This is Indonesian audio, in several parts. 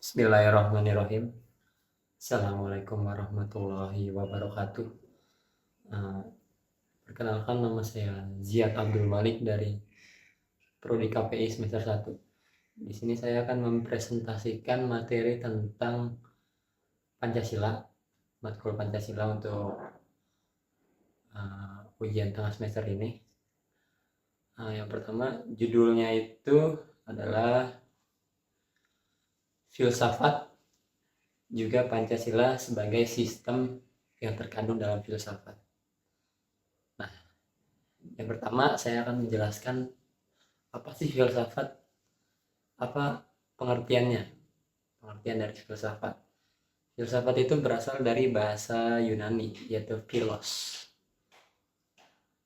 Bismillahirrahmanirrahim. Assalamualaikum warahmatullahi wabarakatuh. Eh, Perkenalkan, nama saya Ziad Abdul Malik dari Prodi KPI semester 1. Di sini saya akan mempresentasikan materi tentang Pancasila, matkul Pancasila untuk ujian tengah semester ini. Yang pertama, judulnya itu adalah Filsafat juga Pancasila sebagai sistem yang terkandung dalam filsafat. Nah, yang pertama saya akan menjelaskan apa sih filsafat, apa pengertiannya, pengertian dari filsafat. Filsafat itu berasal dari bahasa Yunani, yaitu philos,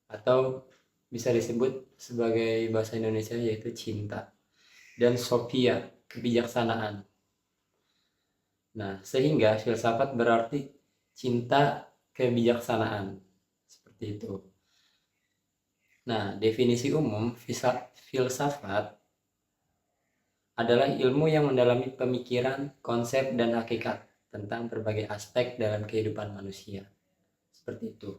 atau bisa disebut sebagai bahasa Indonesia yaitu cinta, dan sophia, kebijaksanaan. Nah, sehingga filsafat berarti cinta kebijaksanaan, seperti itu. Nah, definisi umum filsafat adalah ilmu yang mendalami pemikiran, konsep, dan hakikat tentang berbagai aspek dalam kehidupan manusia. Seperti itu.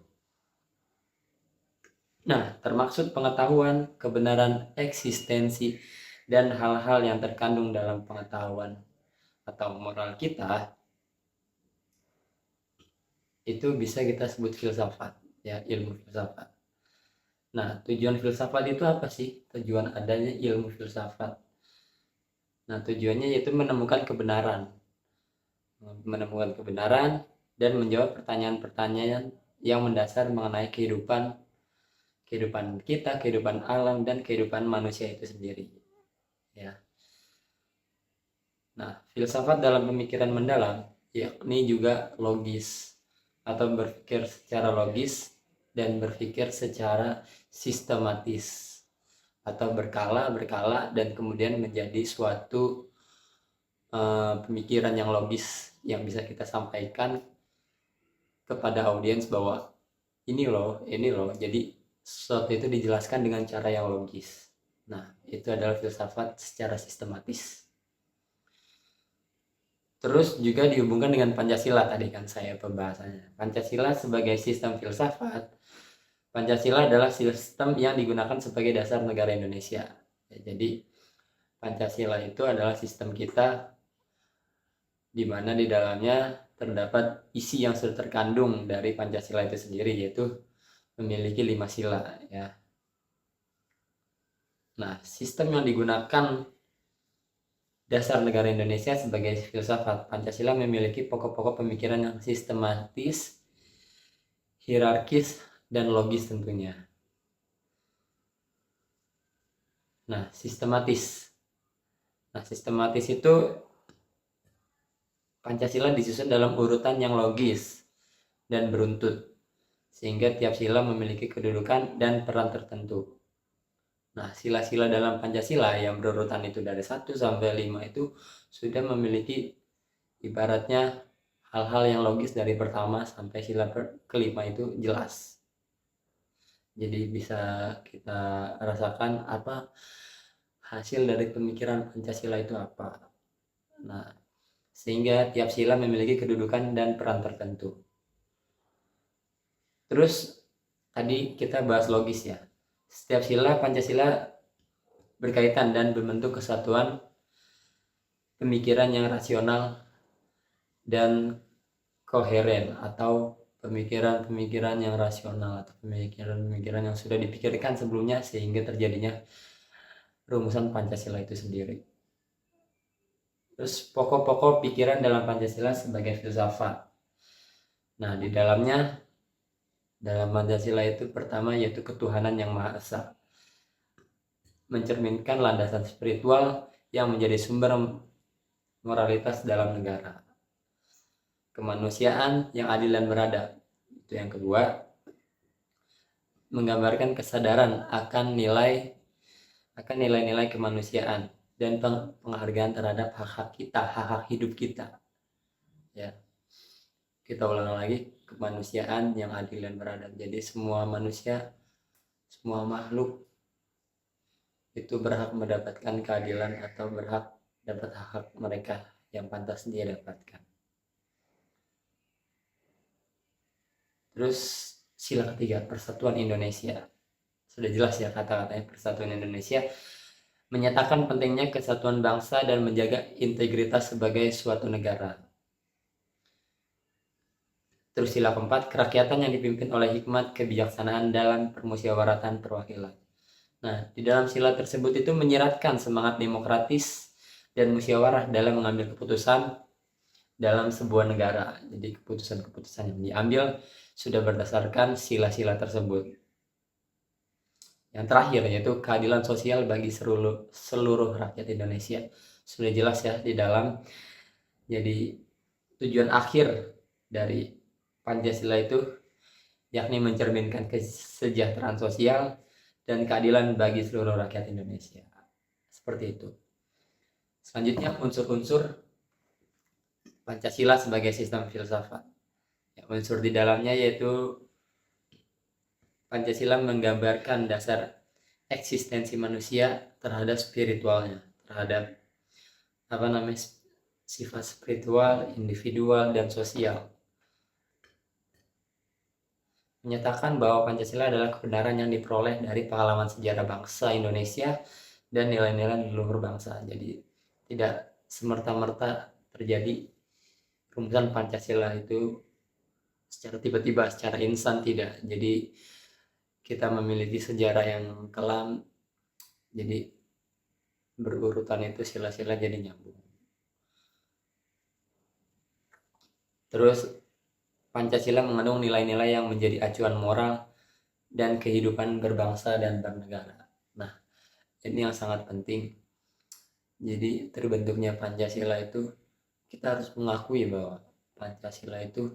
Nah, termaksud pengetahuan, kebenaran eksistensi, dan hal-hal yang terkandung dalam pengetahuan atau moral kita, itu bisa kita sebut filsafat, ya, ilmu filsafat. Nah, tujuan filsafat itu apa sih? Tujuan adanya ilmu filsafat. Nah, tujuannya yaitu menemukan kebenaran dan menjawab pertanyaan-pertanyaan yang mendasar mengenai kehidupan kita, kehidupan alam, dan kehidupan manusia itu sendiri. Ya. Nah, filsafat dalam pemikiran mendalam yakni juga logis atau berpikir secara logis dan berpikir secara sistematis atau berkala dan kemudian menjadi suatu pemikiran yang logis yang bisa kita sampaikan kepada audiens bahwa ini loh. Jadi sesuatu itu dijelaskan dengan cara yang logis. Nah, itu adalah filsafat secara sistematis. Terus juga dihubungkan dengan Pancasila, tadi kan saya pembahasannya. Pancasila sebagai sistem filsafat. Pancasila adalah sistem yang digunakan sebagai dasar negara Indonesia. Jadi Pancasila itu adalah sistem kita di mana di dalamnya terdapat isi yang sudah terkandung dari Pancasila itu sendiri, yaitu memiliki 5 sila, ya. Nah, sistem yang digunakan dasar negara Indonesia sebagai filsafat Pancasila memiliki pokok-pokok pemikiran yang sistematis, hierarkis, dan logis tentunya. Nah, sistematis itu Pancasila disusun dalam urutan yang logis dan beruntut, sehingga tiap sila memiliki kedudukan dan peran tertentu. Nah, sila-sila dalam Pancasila yang berurutan itu dari 1 sampai 5 itu sudah memiliki ibaratnya hal-hal yang logis dari pertama sampai sila kelima itu jelas. Jadi bisa kita rasakan apa hasil dari pemikiran Pancasila itu apa. Nah, sehingga tiap sila memiliki kedudukan dan peran tertentu. Terus tadi kita bahas logis, ya. Setiap sila Pancasila berkaitan dan berbentuk kesatuan pemikiran yang rasional dan koheren, atau pemikiran-pemikiran yang rasional atau pemikiran-pemikiran yang sudah dipikirkan sebelumnya sehingga terjadinya rumusan Pancasila itu sendiri. Terus pokok-pokok pikiran dalam Pancasila sebagai filsafat. Nah, di dalam Pancasila itu pertama yaitu ketuhanan yang Maha Esa, mencerminkan landasan spiritual yang menjadi sumber moralitas dalam negara. Kemanusiaan yang adil dan beradab, itu yang kedua. Menggambarkan kesadaran akan nilai-nilai kemanusiaan dan penghargaan terhadap hak-hak kita, hak-hak hidup kita. Ya. Kita ulang lagi, kemanusiaan yang adil dan beradab. Jadi semua manusia, semua makhluk itu berhak mendapatkan keadilan atau berhak dapat hak-hak mereka yang pantas dia dapatkan. Terus sila ketiga, persatuan Indonesia. Sudah jelas ya kata-katanya, persatuan Indonesia menyatakan pentingnya kesatuan bangsa dan menjaga integritas sebagai suatu negara. Terus sila keempat, kerakyatan yang dipimpin oleh hikmat kebijaksanaan dalam permusyawaratan perwakilan. Nah, di dalam sila tersebut itu menyiratkan semangat demokratis dan musyawarah dalam mengambil keputusan dalam sebuah negara. Jadi keputusan-keputusan yang diambil sudah berdasarkan sila-sila tersebut. Yang terakhir yaitu keadilan sosial bagi seluruh rakyat Indonesia. Sudah jelas ya di dalam. Jadi tujuan akhir dari Pancasila itu yakni mencerminkan kesejahteraan sosial dan keadilan bagi seluruh rakyat Indonesia. Seperti itu. Selanjutnya unsur-unsur Pancasila sebagai sistem filsafat. Ya, unsur di dalamnya yaitu Pancasila menggambarkan dasar eksistensi manusia terhadap spiritualnya, terhadap sifat spiritual, individual, dan sosial. Menyatakan bahwa Pancasila adalah kebenaran yang diperoleh dari pengalaman sejarah bangsa Indonesia dan nilai-nilai leluhur bangsa. Jadi tidak semerta-merta terjadi rumusan Pancasila itu secara tiba-tiba, secara instan, tidak. Jadi kita memiliki sejarah yang kelam, jadi berurutan itu sila-sila jadi nyambung. Terus Pancasila mengandung nilai-nilai yang menjadi acuan moral dan kehidupan berbangsa dan bernegara. Nah, ini yang sangat penting. Jadi terbentuknya Pancasila itu kita harus mengakui bahwa Pancasila itu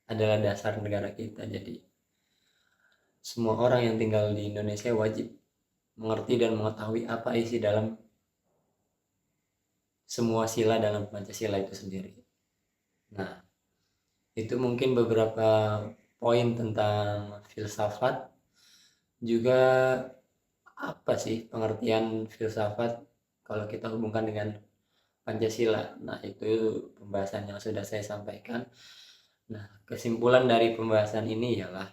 adalah dasar negara kita. Jadi semua orang yang tinggal di Indonesia wajib mengerti dan mengetahui apa isi dalam semua sila dalam Pancasila itu sendiri. Nah, itu mungkin beberapa poin tentang filsafat. Juga apa sih pengertian filsafat kalau kita hubungkan dengan Pancasila. Nah, itu pembahasan yang sudah saya sampaikan. Nah, kesimpulan dari pembahasan ini ialah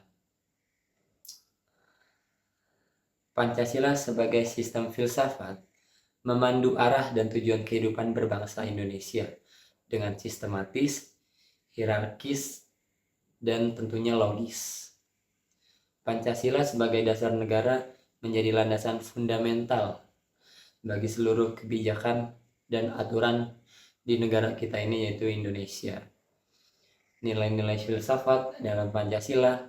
Pancasila sebagai sistem filsafat memandu arah dan tujuan kehidupan berbangsa Indonesia dengan sistematis, hierarkis, dan tentunya logis. Pancasila sebagai dasar negara menjadi landasan fundamental bagi seluruh kebijakan dan aturan di negara kita ini, yaitu Indonesia. Nilai-nilai filsafat dalam Pancasila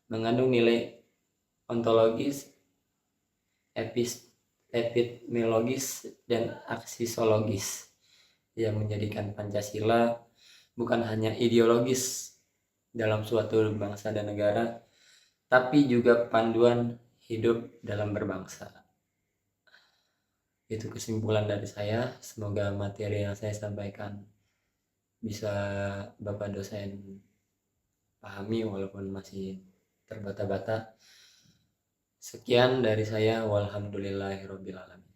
mengandung nilai ontologis, epistemologis, dan aksiologis yang menjadikan Pancasila bukan hanya ideologis dalam suatu bangsa dan negara, tapi juga panduan hidup dalam berbangsa. Itu kesimpulan dari saya. Semoga materi yang saya sampaikan bisa Bapak dosen pahami walaupun masih terbata-bata. Sekian dari saya. Walhamdulillahirabbil alamin.